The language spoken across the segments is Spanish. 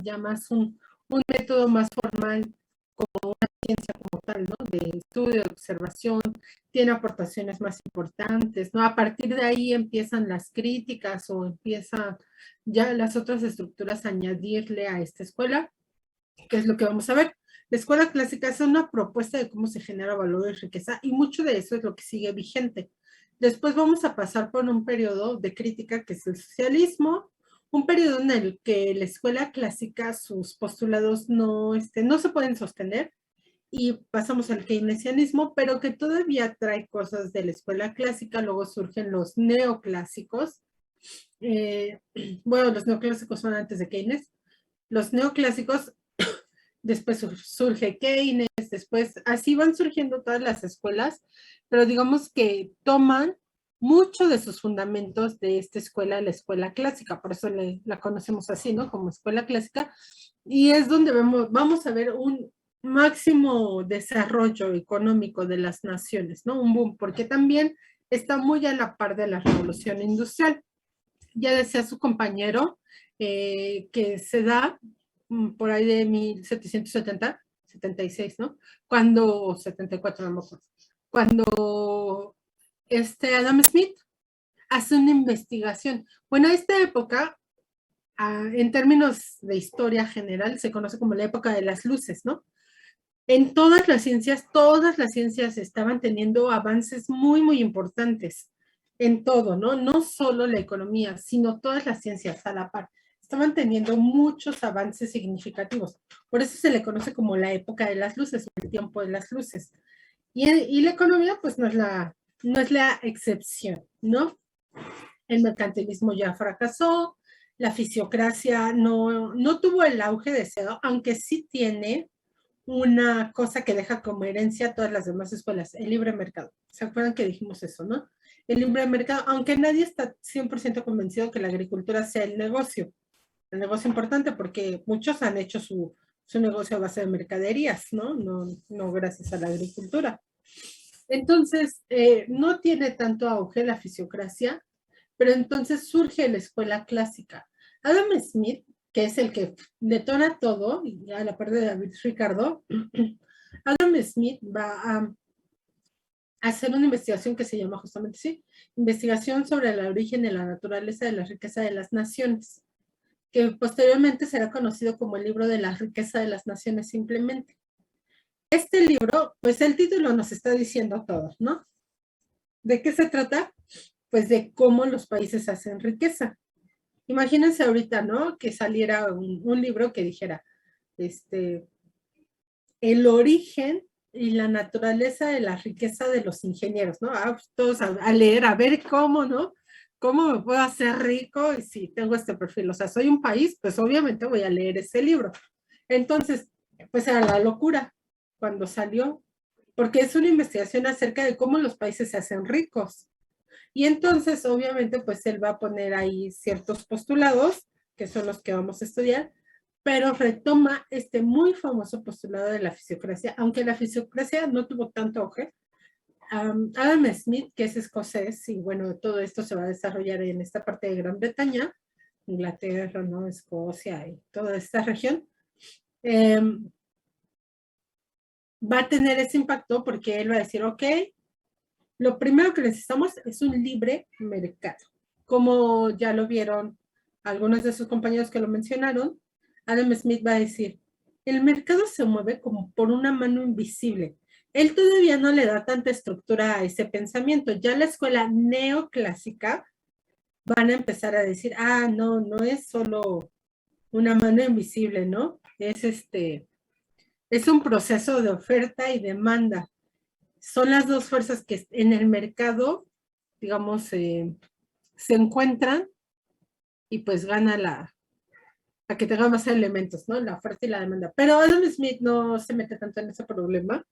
ya más un método más formal como una ciencia como tal, ¿no? De estudio, de observación, tiene aportaciones más importantes, ¿no? A partir de ahí empiezan las críticas o empiezan ya las otras estructuras a añadirle a esta escuela, que es lo que vamos a ver. La escuela clásica es una propuesta de cómo se genera valor y riqueza y mucho de eso es lo que sigue vigente. Después vamos a pasar por un periodo de crítica que es el socialismo, un periodo en el que la escuela clásica, sus postulados no se pueden sostener, y pasamos al keynesianismo, pero que todavía trae cosas de la escuela clásica. Luego surgen los neoclásicos. Bueno, los neoclásicos son antes de Keynes. Los neoclásicos, después surge Keynes, después así van surgiendo todas las escuelas, pero digamos que toman mucho de sus fundamentos de esta escuela, la escuela clásica, por eso la conocemos así, ¿no? Como escuela clásica, y es donde vamos a ver un máximo desarrollo económico de las naciones, ¿no? Un boom, porque también está muy a la par de la revolución industrial. Ya decía su compañero que se da por ahí de 1770, 76, ¿no? Cuando, 74, no me acuerdo, cuando Adam Smith hace una investigación. Bueno, esta época, en términos de historia general, se conoce como la época de las luces, ¿no? En todas las ciencias estaban teniendo avances muy, muy importantes en todo, ¿no? No solo la economía, sino todas las ciencias a la par. Estaban teniendo muchos avances significativos. Por eso se le conoce como la época de las luces, el tiempo de las luces. Y la economía, pues, no es la excepción, ¿no? El mercantilismo ya fracasó, la fisiocracia no tuvo el auge deseado, aunque sí tiene una cosa que deja como herencia a todas las demás escuelas, el libre mercado. ¿Se acuerdan que dijimos eso, no? El libre mercado, aunque nadie está 100% convencido que la agricultura sea el negocio importante, porque muchos han hecho su negocio a base de mercaderías, ¿no? No gracias a la agricultura. Entonces, no tiene tanto auge la fisiocracia, pero entonces surge la escuela clásica. Adam Smith, que es el que detona todo, y a la par de David Ricardo, Adam Smith va a hacer una investigación que se llama justamente así, investigación sobre el origen y la naturaleza de la riqueza de las naciones, que posteriormente será conocido como el libro de la riqueza de las naciones simplemente. Este libro, pues el título nos está diciendo todo, ¿no? ¿De qué se trata? Pues de cómo los países hacen riqueza. Imagínense ahorita, ¿no? Que saliera un libro que dijera, el origen y la naturaleza de la riqueza de los ingenieros, ¿no? Pues todos a leer, a ver cómo, ¿no? ¿Cómo me puedo hacer rico? Y si tengo este perfil, o sea, soy un país, pues obviamente voy a leer ese libro. Entonces, pues era la locura cuando salió, porque es una investigación acerca de cómo los países se hacen ricos. Y entonces, obviamente, pues él va a poner ahí ciertos postulados, que son los que vamos a estudiar, pero retoma este muy famoso postulado de la fisiocracia, aunque la fisiocracia no tuvo tanto auge. Adam Smith, que es escocés, y bueno, todo esto se va a desarrollar en esta parte de Gran Bretaña, Inglaterra, ¿no? Escocia y toda esta región, va a tener ese impacto porque él va a decir, ok, lo primero que necesitamos es un libre mercado. Como ya lo vieron algunos de sus compañeros que lo mencionaron, Adam Smith va a decir, el mercado se mueve como por una mano invisible. Él todavía no le da tanta estructura a ese pensamiento. Ya la escuela neoclásica van a empezar a decir, no es solo una mano invisible, ¿no? Es un proceso de oferta y demanda. Son las dos fuerzas que en el mercado, digamos, se encuentran y pues gana a que tenga más elementos, ¿no? La oferta y la demanda. Pero Adam Smith no se mete tanto en ese problema.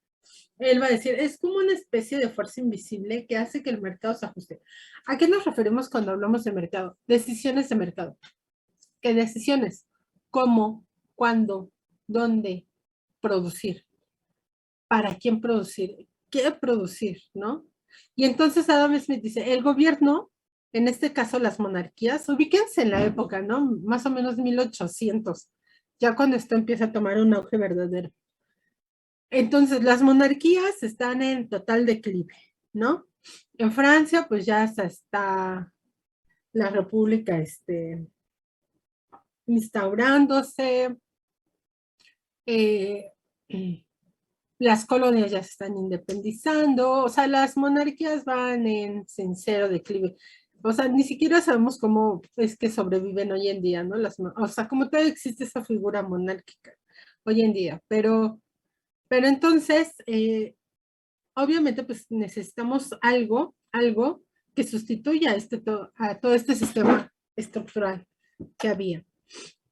Él va a decir, es como una especie de fuerza invisible que hace que el mercado se ajuste. ¿A qué nos referimos cuando hablamos de mercado? Decisiones de mercado. ¿Qué decisiones? ¿Cómo? ¿Cuándo? ¿Dónde? Producir. ¿Para quién producir? ¿Qué producir? ¿No? Y entonces Adam Smith dice, el gobierno, en este caso las monarquías, ubíquense en la época, ¿no? Más o menos 1800. ya cuando esto empieza a tomar un auge verdadero. Entonces, las monarquías están en total declive, ¿no? En Francia, pues ya hasta está la república instaurándose, eh, las colonias ya se están independizando, o sea, las monarquías van en sincero declive. O sea, ni siquiera sabemos cómo es que sobreviven hoy en día, ¿no? O sea, como todavía existe esa figura monárquica hoy en día, pero entonces, obviamente, pues necesitamos algo que sustituya a todo este sistema estructural que había.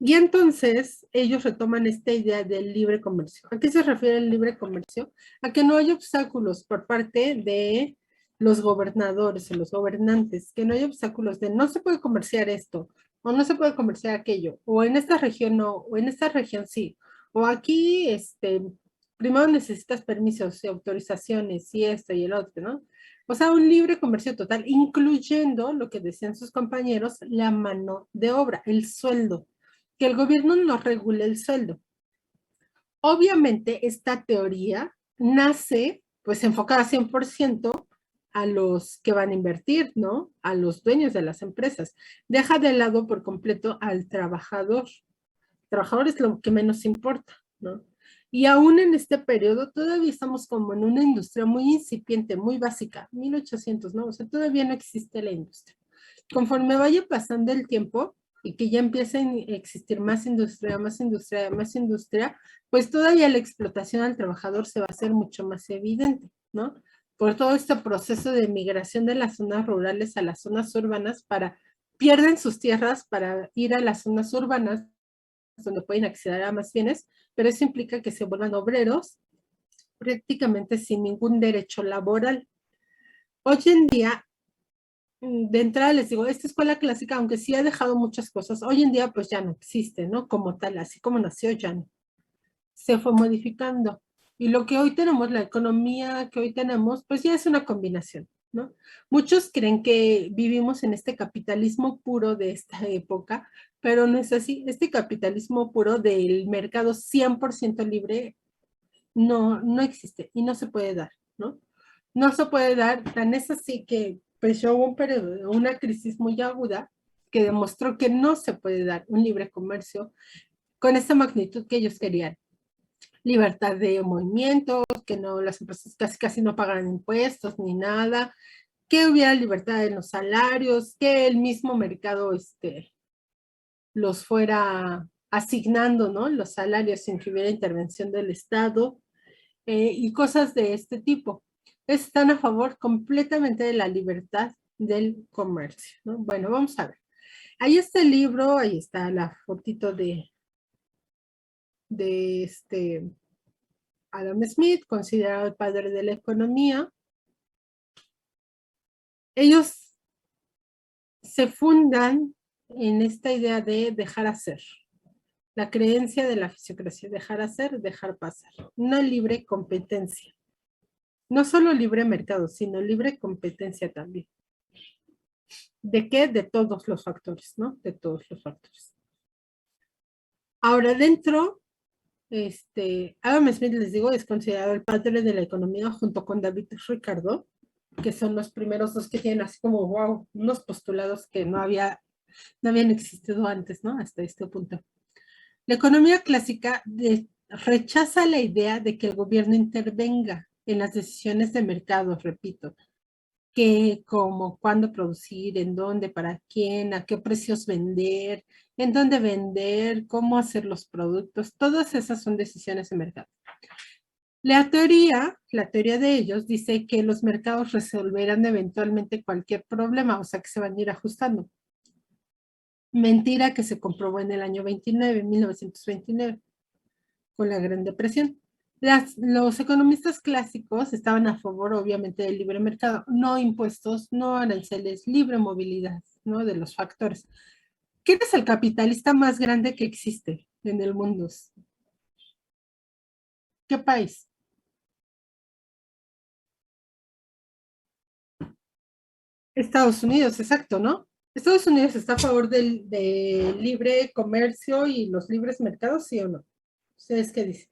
Y entonces ellos retoman esta idea del libre comercio. ¿A qué se refiere el libre comercio? A que no hay obstáculos por parte de los gobernadores o los gobernantes, que no hay obstáculos de no se puede comerciar esto, o no se puede comerciar aquello, o en esta región no, o en esta región sí, o aquí, primero necesitas permisos y autorizaciones y esto y el otro, ¿no? O sea, un libre comercio total, incluyendo lo que decían sus compañeros, la mano de obra, el sueldo, que el gobierno nos regule el sueldo. Obviamente, esta teoría nace, pues, enfocada 100% a los que van a invertir, ¿no? A los dueños de las empresas. Deja de lado por completo al trabajador. El trabajador es lo que menos importa, ¿no? Y aún en este periodo todavía estamos como en una industria muy incipiente, muy básica, 1800, ¿no? O sea, todavía no existe la industria. Conforme vaya pasando el tiempo y que ya empiecen a existir más industria, más industria, más industria, pues todavía la explotación al trabajador se va a hacer mucho más evidente, ¿no? Por todo este proceso de migración de las zonas rurales a las zonas urbanas pierden sus tierras para ir a las zonas urbanas donde pueden acceder a más bienes, pero eso implica que se vuelvan obreros prácticamente sin ningún derecho laboral. Hoy en día, de entrada les digo, esta escuela clásica, aunque sí ha dejado muchas cosas, hoy en día pues ya no existe, ¿no? Como tal, así como nació ya no. Se fue modificando. Y lo que hoy tenemos, la economía que hoy tenemos, pues ya es una combinación, ¿no? Muchos creen que vivimos en este capitalismo puro de esta época, pero no es así. Este capitalismo puro del mercado 100% libre no existe y no se puede dar, ¿no? No se puede dar, tan es así que pues hubo un periodo, una crisis muy aguda que demostró que no se puede dar un libre comercio con esta magnitud que ellos querían. Libertad de movimiento, que no, las empresas casi no pagan impuestos ni nada, que hubiera libertad en los salarios, que el mismo mercado los fuera asignando, ¿no? Los salarios sin que hubiera intervención del Estado, y cosas de este tipo. Están a favor completamente de la libertad del comercio, ¿no? Bueno, vamos a ver. Ahí está el libro, ahí está la fotito de Adam Smith, considerado el padre de la economía. Ellos se fundan en esta idea de dejar hacer, la creencia de la fisiocracia, dejar hacer, dejar pasar, una libre competencia. No solo libre mercado, sino libre competencia también. ¿De qué? De todos los factores, ¿no? De todos los factores. Ahora, dentro, Adam Smith, les digo, es considerado el padre de la economía junto con David Ricardo, que son los primeros dos que tienen así como, wow, unos postulados que no habían existido antes, ¿no? Hasta este punto. La economía clásica rechaza la idea de que el gobierno intervenga en las decisiones de mercado, repito, qué, cómo, cuándo producir, en dónde, para quién, a qué precios vender, en dónde vender, cómo hacer los productos, todas esas son decisiones de mercado. La teoría de ellos dice que los mercados resolverán eventualmente cualquier problema, o sea que se van a ir ajustando. Mentira que se comprobó en el año 1929, con la Gran Depresión. Los economistas clásicos estaban a favor, obviamente, del libre mercado, no impuestos, no aranceles, libre movilidad, ¿no? De los factores. ¿Quién es el capitalista más grande que existe en el mundo? ¿Qué país? Estados Unidos, exacto, ¿no? ¿Estados Unidos está a favor del libre comercio y los libres mercados, sí o no? ¿Ustedes qué dicen?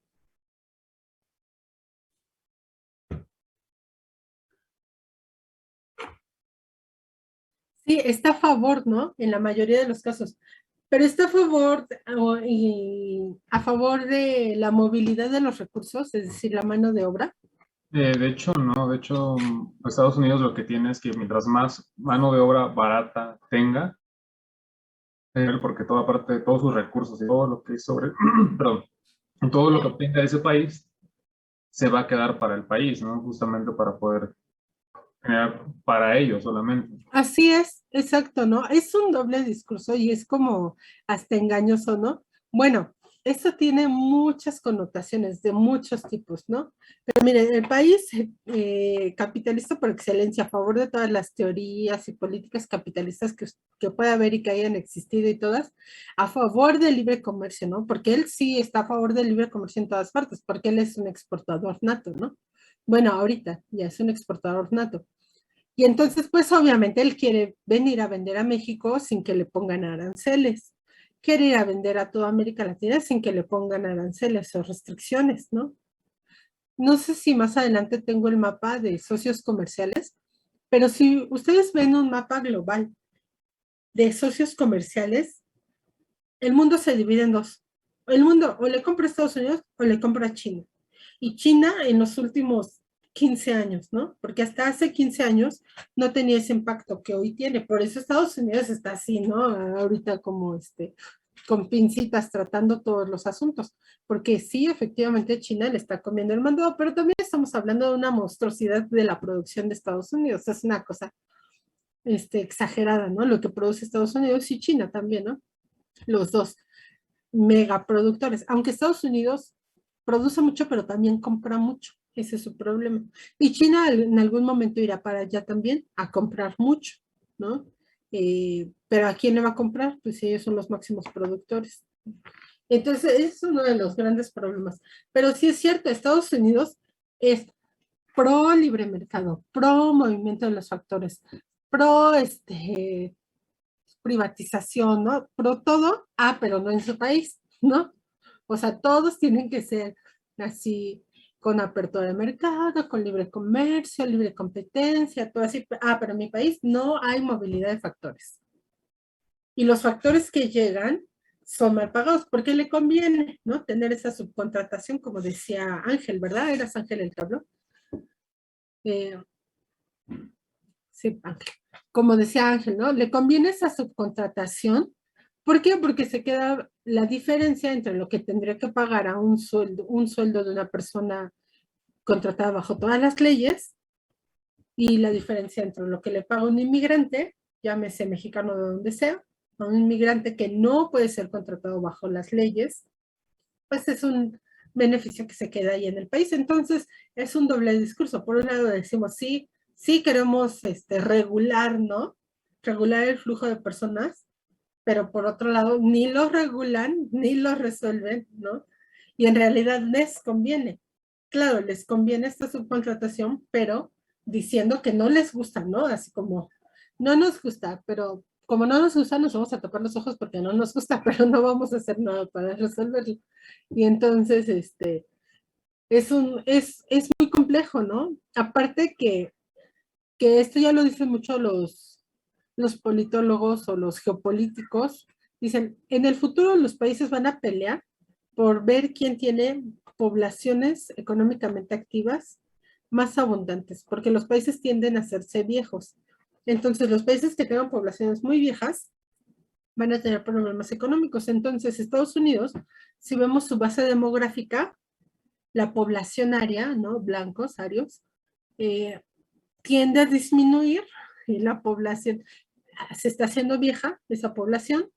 Sí, está a favor, ¿no? En la mayoría de los casos. Pero está a favor, y a favor de la movilidad de los recursos, es decir, la mano de obra. De hecho, no, de hecho, Estados Unidos lo que tiene es que mientras más mano de obra barata tenga, porque toda parte de todos sus recursos y todo lo que es sobre, perdón, todo lo que obtenga de ese país se va a quedar para el país, ¿no? Justamente para poder generar para ellos solamente. Así es, exacto, ¿no? Es un doble discurso y es como hasta engañoso, ¿no? Bueno, eso tiene muchas connotaciones de muchos tipos, ¿no? Pero miren, el país capitalista por excelencia, a favor de todas las teorías y políticas capitalistas que pueda haber y que hayan existido y todas, a favor del libre comercio, ¿no? Porque él sí está a favor del libre comercio en todas partes, porque él es un exportador nato, ¿no? Bueno, ahorita ya es un exportador nato. Y entonces, pues obviamente él quiere venir a vender a México sin que le pongan aranceles. Quiere ir a vender a toda América Latina sin que le pongan aranceles o restricciones, ¿no? No sé si más adelante tengo el mapa de socios comerciales, pero si ustedes ven un mapa global de socios comerciales, el mundo se divide en dos. El mundo o le compra a Estados Unidos o le compra a China. Y China en los últimos 15 años, ¿no? Porque hasta hace 15 años no tenía ese impacto que hoy tiene. Por eso Estados Unidos está así, ¿no? Ahorita como con pincitas tratando todos los asuntos. Porque sí, efectivamente China le está comiendo el mandado, pero también estamos hablando de una monstruosidad de la producción de Estados Unidos. Es una cosa exagerada, ¿no? Lo que produce Estados Unidos y China también, ¿no? Los dos megaproductores, aunque Estados Unidos produce mucho, pero también compra mucho. Ese es su problema. Y China en algún momento irá para allá también a comprar mucho, ¿no? Pero ¿a quién le va a comprar? Pues ellos son los máximos productores. Entonces, ese es uno de los grandes problemas. Pero sí es cierto, Estados Unidos es pro libre mercado, pro movimiento de los factores, pro privatización, ¿no? Pro todo, pero no en su país, ¿no? O sea, todos tienen que ser así, con apertura de mercado, con libre comercio, libre competencia, todo así. Pero en mi país no hay movilidad de factores. Y los factores que llegan son mal pagados, porque le conviene, ¿no? Tener esa subcontratación, como decía Ángel, ¿verdad? Eras Ángel el que habló. Eh, sí, Ángel. Como decía Ángel, ¿no? Le conviene esa subcontratación. ¿Por qué? Porque se queda la diferencia entre lo que tendría que pagar a un sueldo de una persona contratada bajo todas las leyes y la diferencia entre lo que le paga un inmigrante, llámese mexicano de donde sea, a un inmigrante que no puede ser contratado bajo las leyes, pues es un beneficio que se queda ahí en el país. Entonces, es un doble discurso. Por un lado decimos, sí, sí queremos regular, ¿no? Regular el flujo de personas, pero por otro lado, ni lo regulan, ni lo resuelven, ¿no? Y en realidad les conviene. Claro, les conviene esta subcontratación, pero diciendo que no les gusta, ¿no? Así como, no nos gusta, pero como no nos gusta, nos vamos a tapar los ojos porque no nos gusta, pero no vamos a hacer nada para resolverlo. Y entonces, es muy complejo, ¿no? Aparte que esto ya lo dicen mucho los politólogos o los geopolíticos, dicen, en el futuro los países van a pelear por ver quién tiene poblaciones económicamente activas más abundantes, porque los países tienden a hacerse viejos. Entonces, los países que tengan poblaciones muy viejas van a tener problemas económicos. Entonces, Estados Unidos, si vemos su base demográfica, la población aria, ¿no? Blancos, arios, eh, tiende a disminuir y la población se está haciendo vieja, esa población,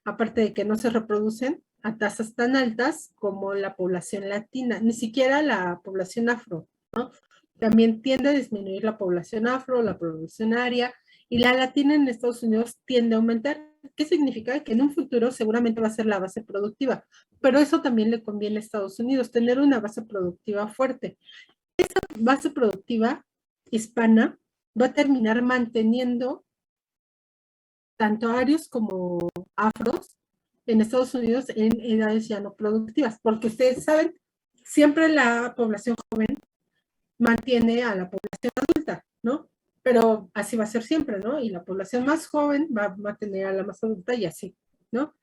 aparte de que no se reproducen a tasas tan altas como la población latina, ni siquiera la población afro, ¿no? También tiende a disminuir la población afro, la población aria, y la latina en Estados Unidos tiende a aumentar. ¿Qué significa? Que en un futuro seguramente va a ser la base productiva, pero eso también le conviene a Estados Unidos, tener una base productiva fuerte. Base productiva hispana va a terminar manteniendo tanto arios como afros en Estados Unidos en edades ya no productivas, porque ustedes saben, siempre la población joven mantiene a la población adulta, ¿no? Pero así va a ser siempre, ¿no? Y la población más joven va a mantener a la más adulta y así, ¿no?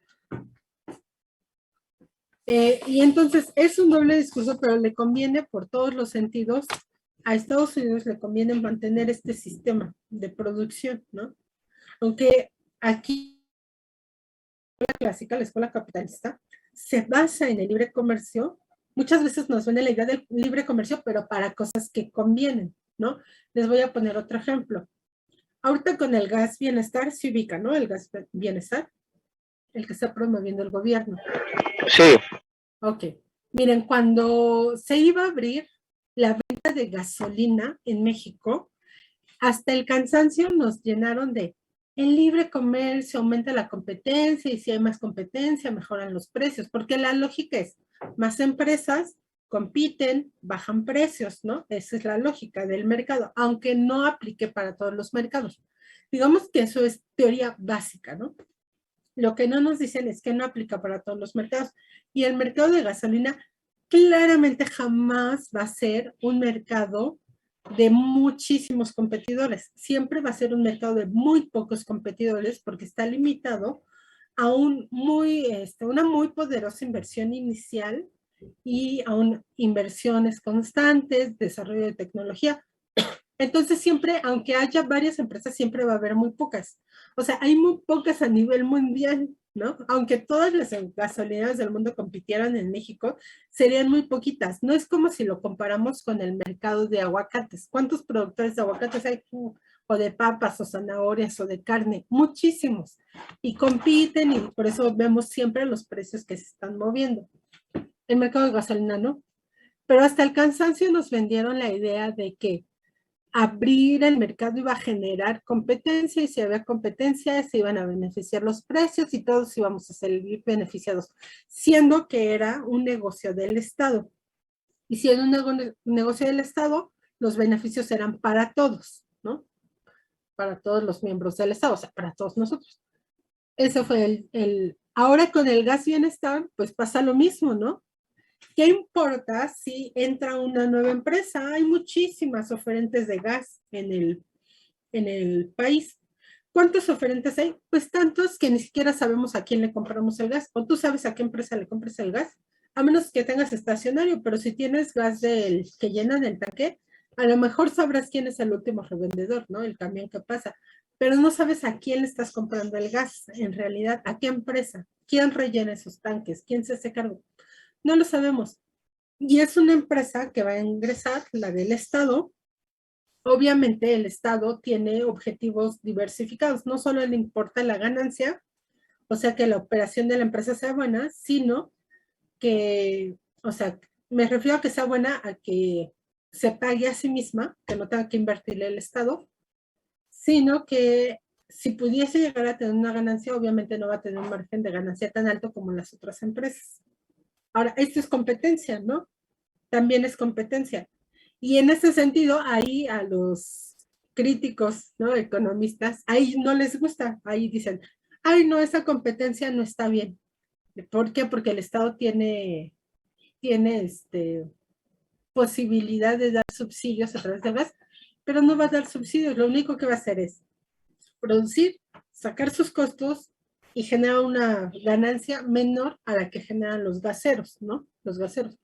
Y entonces es un doble discurso, pero le conviene por todos los sentidos, a Estados Unidos le conviene mantener este sistema de producción, ¿no? Aunque aquí la clásica, la escuela capitalista, se basa en el libre comercio. Muchas veces nos vende la idea del libre comercio, pero para cosas que convienen, ¿no? Les voy a poner otro ejemplo. Ahorita con el gas bienestar se ubica, ¿no? El gas bienestar, el que está promoviendo el gobierno. Sí. Ok. Miren, cuando se iba a abrir la venta de gasolina en México, hasta el cansancio nos llenaron de el libre comercio aumenta la competencia y si hay más competencia mejoran los precios, porque la lógica es más empresas compiten, bajan precios, ¿no? Esa es la lógica del mercado, aunque no aplique para todos los mercados. Digamos que eso es teoría básica, ¿no? Lo que no nos dicen es que no aplica para todos los mercados. Y el mercado de gasolina claramente jamás va a ser un mercado de muchísimos competidores. Siempre va a ser un mercado de muy pocos competidores porque está limitado a una muy poderosa inversión inicial y a inversiones constantes, desarrollo de tecnología. Entonces siempre, aunque haya varias empresas, siempre va a haber muy pocas. O sea, hay muy pocas a nivel mundial, ¿no? Aunque todas las gasolineras del mundo compitieran en México, serían muy poquitas. No es como si lo comparamos con el mercado de aguacates. ¿Cuántos productores de aguacates hay? O de papas, o zanahorias, o de carne. Muchísimos. Y compiten y por eso vemos siempre los precios que se están moviendo. El mercado de gasolina, ¿no? Pero hasta el cansancio nos vendieron la idea de que abrir el mercado iba a generar competencia y si había competencia se iban a beneficiar los precios y todos íbamos a salir beneficiados, siendo que era un negocio del Estado. Y si era un negocio del Estado, los beneficios eran para todos, ¿no? Para todos los miembros del Estado, o sea, para todos nosotros. Eso fue Ahora con el gas bienestar, pues pasa lo mismo, ¿no? ¿Qué importa si entra una nueva empresa? Hay muchísimas oferentes de gas en el país. ¿Cuántos oferentes hay? Pues tantos que ni siquiera sabemos a quién le compramos el gas. ¿O tú sabes a qué empresa le compras el gas? A menos que tengas estacionario, pero si tienes gas del que llenan el tanque, a lo mejor sabrás quién es el último revendedor, ¿no? El camión que pasa. Pero no sabes a quién le estás comprando el gas, en realidad, a qué empresa, quién rellena esos tanques, quién se hace cargo. No lo sabemos. Y es una empresa que va a ingresar, la del Estado. Obviamente el Estado tiene objetivos diversificados. No solo le importa la ganancia, o sea, que la operación de la empresa sea buena, sino que, o sea, me refiero a que sea buena, a que se pague a sí misma, que no tenga que invertirle el Estado, sino que si pudiese llegar a tener una ganancia, obviamente no va a tener un margen de ganancia tan alto como las otras empresas. Ahora, esto es competencia, ¿no? También es competencia. Y en ese sentido, ahí a los críticos, ¿no? Economistas, ahí no les gusta, ahí dicen, ay, no, esa competencia no está bien. ¿Por qué? Porque el Estado tiene posibilidad de dar subsidios a través del gas, pero no va a dar subsidios, lo único que va a hacer es producir, sacar sus costos y generar una ganancia menor a la que generan los gaseros, ¿no? Los gaseros.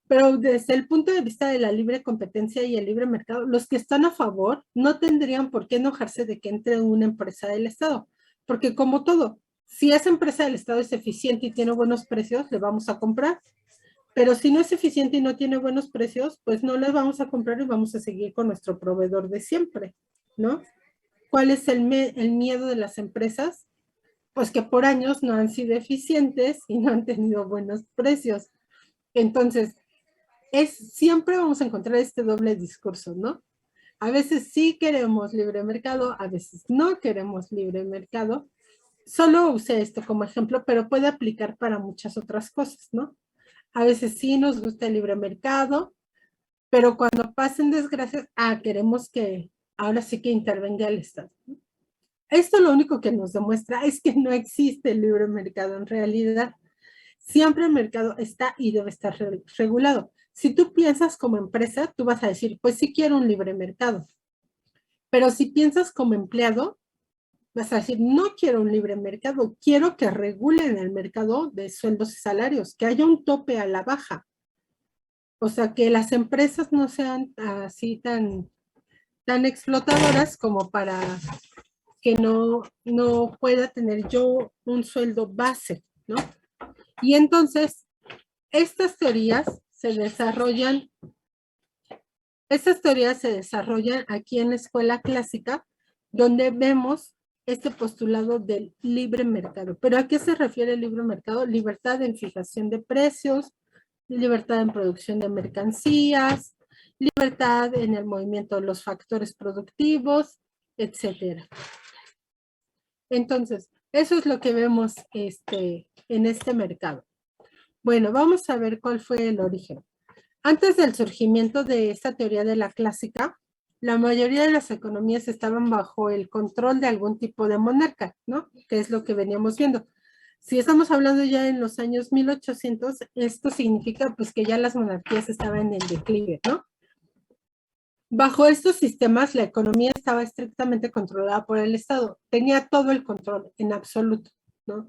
Pero desde el punto de vista de la libre competencia y el libre mercado, los que están a favor no tendrían por qué enojarse de que entre una empresa del Estado, porque como todo, si esa empresa del Estado es eficiente y tiene buenos precios, le vamos a comprar, pero si no es eficiente y no tiene buenos precios, pues no le vamos a comprar y vamos a seguir con nuestro proveedor de siempre, ¿no? ¿Cuál es el miedo de las empresas? Pues que por años no han sido eficientes y no han tenido buenos precios. Entonces, siempre vamos a encontrar este doble discurso, ¿no? A veces sí queremos libre mercado, a veces no queremos libre mercado. Solo usé esto como ejemplo, pero puede aplicar para muchas otras cosas, ¿no? A veces sí nos gusta el libre mercado, pero cuando pasen desgracias, queremos que ahora sí que intervenga el Estado. Esto lo único que nos demuestra es que no existe el libre mercado en realidad. Siempre el mercado está y debe estar regulado. Si tú piensas como empresa, tú vas a decir, pues sí quiero un libre mercado. Pero si piensas como empleado, vas a decir, no quiero un libre mercado, quiero que regulen el mercado de sueldos y salarios, que haya un tope a la baja. O sea, que las empresas no sean así tan explotadoras como para que no pueda tener yo un sueldo base, ¿no? Y entonces, estas teorías se desarrollan aquí en la escuela clásica, donde vemos este postulado del libre mercado. ¿Pero a qué se refiere el libre mercado? Libertad en fijación de precios, libertad en producción de mercancías, libertad en el movimiento de los factores productivos, etcétera. Entonces, eso es lo que vemos en este mercado. Bueno, vamos a ver cuál fue el origen. Antes del surgimiento de esta teoría de la clásica, la mayoría de las economías estaban bajo el control de algún tipo de monarca, ¿no? Que es lo que veníamos viendo. Si estamos hablando ya en los años 1800, esto significa pues que ya las monarquías estaban en declive, ¿no? Bajo estos sistemas, la economía estaba estrictamente controlada por el Estado. Tenía todo el control, en absoluto, ¿no?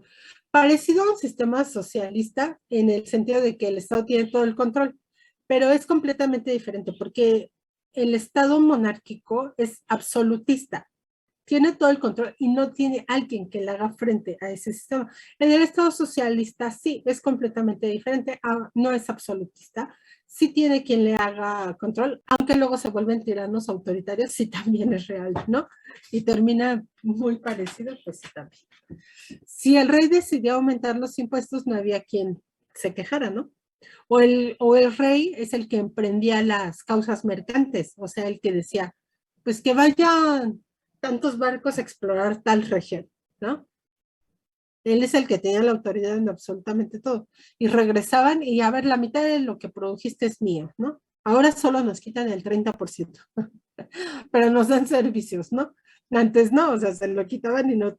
Parecido a un sistema socialista en el sentido de que el Estado tiene todo el control, pero es completamente diferente porque el Estado monárquico es absolutista, tiene todo el control y no tiene alguien que le haga frente a ese sistema. En el Estado socialista sí, es completamente diferente, no es absolutista, sí tiene quien le haga control, aunque luego se vuelven tiranos autoritarios, sí también es real, ¿no? Y termina muy parecido, pues sí también. Si el rey decidió aumentar los impuestos, no había quien se quejara, ¿no? O el rey es el que emprendía las causas mercantes, o sea, el que decía, pues que vayan tantos barcos a explorar tal región, ¿no? Él es el que tenía la autoridad en absolutamente todo. Y regresaban y a ver, la mitad de lo que produjiste es mío, ¿no? Ahora solo nos quitan el 30%, pero nos dan servicios, ¿no? Antes no, o sea, se lo quitaban y no,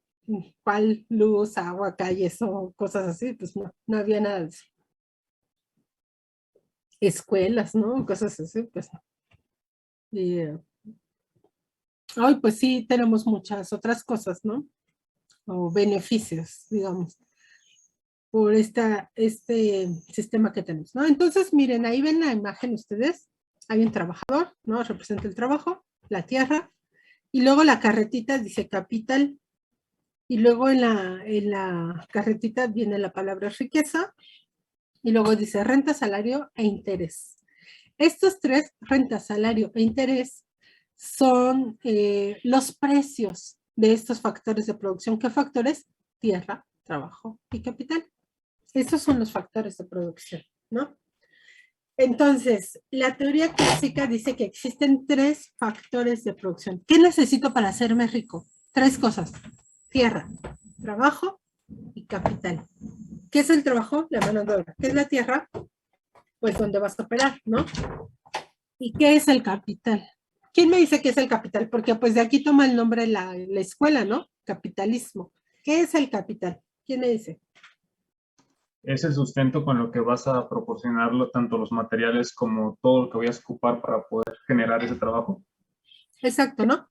¿cuál luz, agua, calles o cosas así? Pues no había nada de eso. Escuelas, ¿no? Cosas así, pues no. Y, ay, pues sí, tenemos muchas otras cosas, ¿no? O beneficios, digamos, por este sistema que tenemos, ¿no? Entonces, miren, ahí ven la imagen ustedes, hay un trabajador, ¿no? Representa el trabajo, la tierra, y luego la carretita dice capital, y luego en la carretita viene la palabra riqueza, y luego dice renta, salario e interés. Estos tres, renta, salario e interés, son los precios de estos factores de producción. ¿Qué factores? Tierra, trabajo y capital. Estos son los factores de producción, ¿no? Entonces, la teoría clásica dice que existen tres factores de producción. ¿Qué necesito para hacerme rico? Tres cosas. Tierra, trabajo y capital. ¿Qué es el trabajo? La mano de obra. ¿Qué es la tierra? Pues donde vas a operar, ¿no? ¿Y qué es el capital? ¿Quién me dice qué es el capital? Porque pues de aquí toma el nombre la escuela, ¿no? Capitalismo. ¿Qué es el capital? ¿Quién me dice? Es el sustento con lo que vas a proporcionarlo, tanto los materiales como todo lo que vayas a ocupar para poder generar ese trabajo. Exacto, ¿no?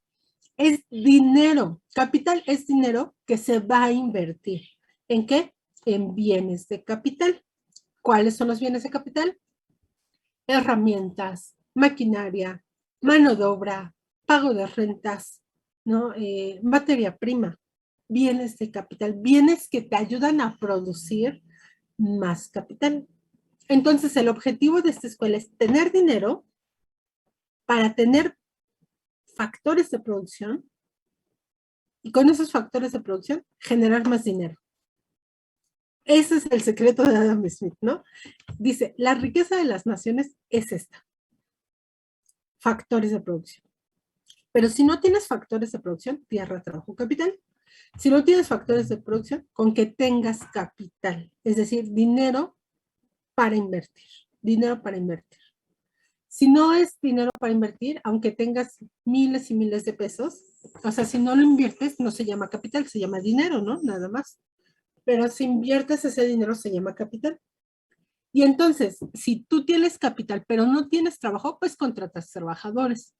Es dinero. Capital es dinero que se va a invertir. ¿En qué? En bienes de capital. ¿Cuáles son los bienes de capital? Herramientas, maquinaria, mano de obra, pago de rentas, ¿no? Materia prima, bienes de capital, bienes que te ayudan a producir más capital. Entonces, el objetivo de esta escuela es tener dinero para tener factores de producción y con esos factores de producción generar más dinero. Ese es el secreto de Adam Smith, ¿no? Dice, la riqueza de las naciones es esta. Factores de producción. Pero si no tienes factores de producción, tierra, trabajo, capital. Si no tienes factores de producción, con que tengas capital, es decir, dinero para invertir. Dinero para invertir. Si no es dinero para invertir, aunque tengas miles y miles de pesos, o sea, si no lo inviertes, no se llama capital, se llama dinero, ¿no? Nada más. Pero si inviertes ese dinero, se llama capital. Y entonces, si tú tienes capital, pero no tienes trabajo, pues contratas trabajadores.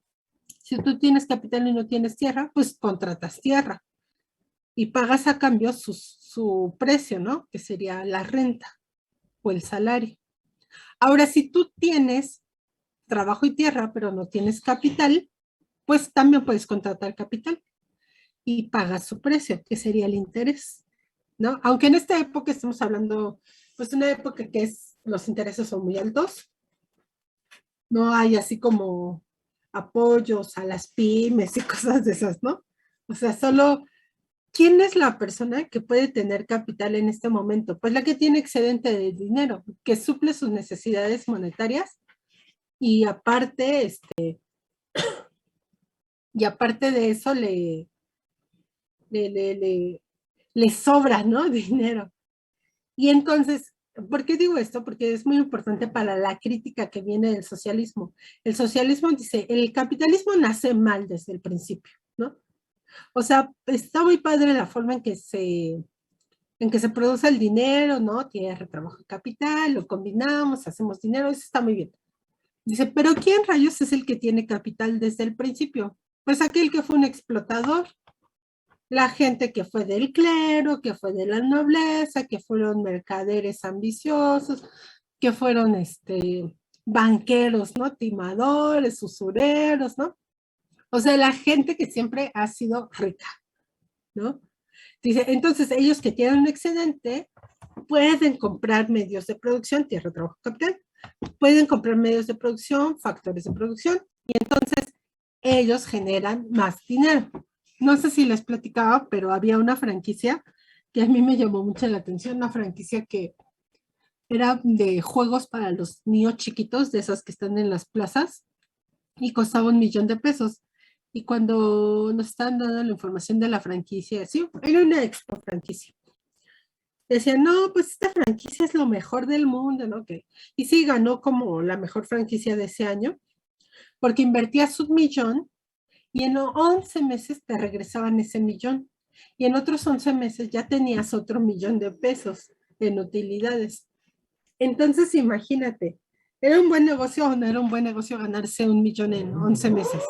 Si tú tienes capital y no tienes tierra, pues contratas tierra y pagas a cambio su precio, ¿no? Que sería la renta o el salario. Ahora, si tú tienes trabajo y tierra, pero no tienes capital, pues también puedes contratar capital y pagas su precio, que sería el interés, ¿no? Aunque en esta época estamos hablando, pues una época que los intereses son muy altos, no hay así como apoyos a las pymes y cosas de esas, ¿no? O sea, solo, ¿quién es la persona que puede tener capital en este momento? Pues la que tiene excedente de dinero, que suple sus necesidades monetarias y aparte, de eso le, le, le, le sobra, ¿no? Dinero. Y entonces, ¿por qué digo esto? Porque es muy importante para la crítica que viene del socialismo. El socialismo dice, el capitalismo nace mal desde el principio, ¿no? O sea, está muy padre la forma en que se produce el dinero, ¿no? Tierra, trabajo, capital, lo combinamos, hacemos dinero, eso está muy bien. Dice, pero ¿quién rayos es el que tiene capital desde el principio? Pues aquel que fue un explotador, la gente que fue del clero, que fue de la nobleza, que fueron mercaderes ambiciosos, que fueron banqueros, ¿no? Timadores, usureros, ¿no? O sea, la gente que siempre ha sido rica, ¿no? Dice, entonces ellos que tienen un excedente pueden comprar medios de producción, tierra, trabajo, capital, pueden comprar medios de producción, factores de producción, y entonces ellos generan más dinero. No sé si les platicaba, pero había una franquicia que a mí me llamó mucho la atención, una franquicia que era de juegos para los niños chiquitos, de esas que están en las plazas, y costaba $1,000,000. Y cuando nos están dando la información de la franquicia, sí, era una expo franquicia. Decían, no, pues esta franquicia es lo mejor del mundo, ¿no? Y sí, ganó como la mejor franquicia de ese año, porque invertías $1,000,000 y en 11 meses te regresaban ese millón. Y en otros 11 meses ya tenías otro $1,000,000 en utilidades. Entonces, imagínate, ¿era un buen negocio o no era un buen negocio ganarse $1,000,000 en 11 meses?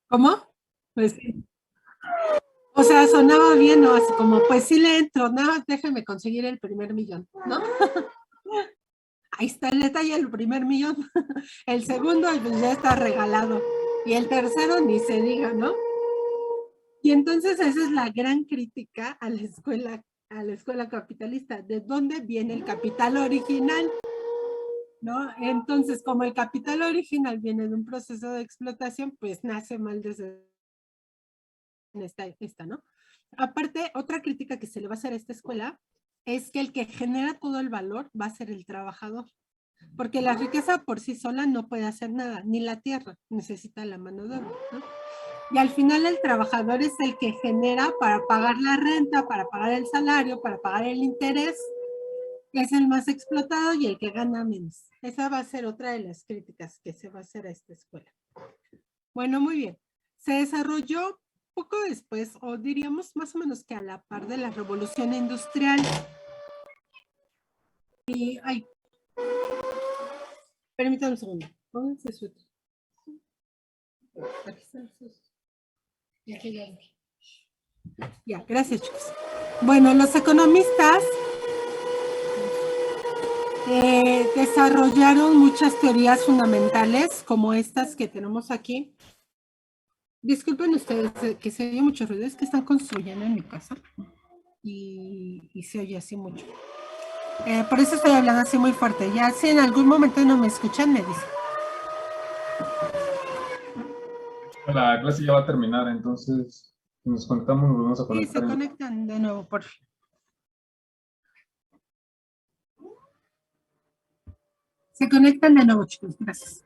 ¿Cómo? Pues sí. O sea, sonaba bien, ¿no? Así como, pues sí le entro, nada más déjeme conseguir el primer millón, ¿no? Ahí está el detalle, el primer millón. El segundo, pues ya está regalado. Y el tercero, ni se diga, ¿no? Y entonces esa es la gran crítica a la escuela capitalista. ¿De dónde viene el capital original? ¿No? Entonces, como el capital original viene de un proceso de explotación, pues nace mal desde esta, ¿no? Aparte, otra crítica que se le va a hacer a esta escuela es que el que genera todo el valor va a ser el trabajador, porque la riqueza por sí sola no puede hacer nada, ni la tierra, necesita la mano de obra, ¿no? Y al final el trabajador es el que genera para pagar la renta, para pagar el salario, para pagar el interés, que es el más explotado y el que gana menos. Esa va a ser otra de las críticas que se va a hacer a esta escuela. Bueno, muy bien. Se desarrolló poco después, o diríamos más o menos que a la par de la revolución industrial. Y, ay, permítanme un segundo. Pónganse su... Aquí están sus... Ya, gracias, chicos. Bueno, los economistas desarrollaron muchas teorías fundamentales, como estas que tenemos aquí. Disculpen ustedes que se oye mucho ruido, es que están construyendo en mi casa y se oye así mucho. Por eso estoy hablando así muy fuerte. Ya si en algún momento no me escuchan, me dicen. La clase ya va a terminar, entonces si nos conectamos, nos vamos a Sí, conectar. se conectan de nuevo, por favor. Se conectan de nuevo, chicos. Gracias.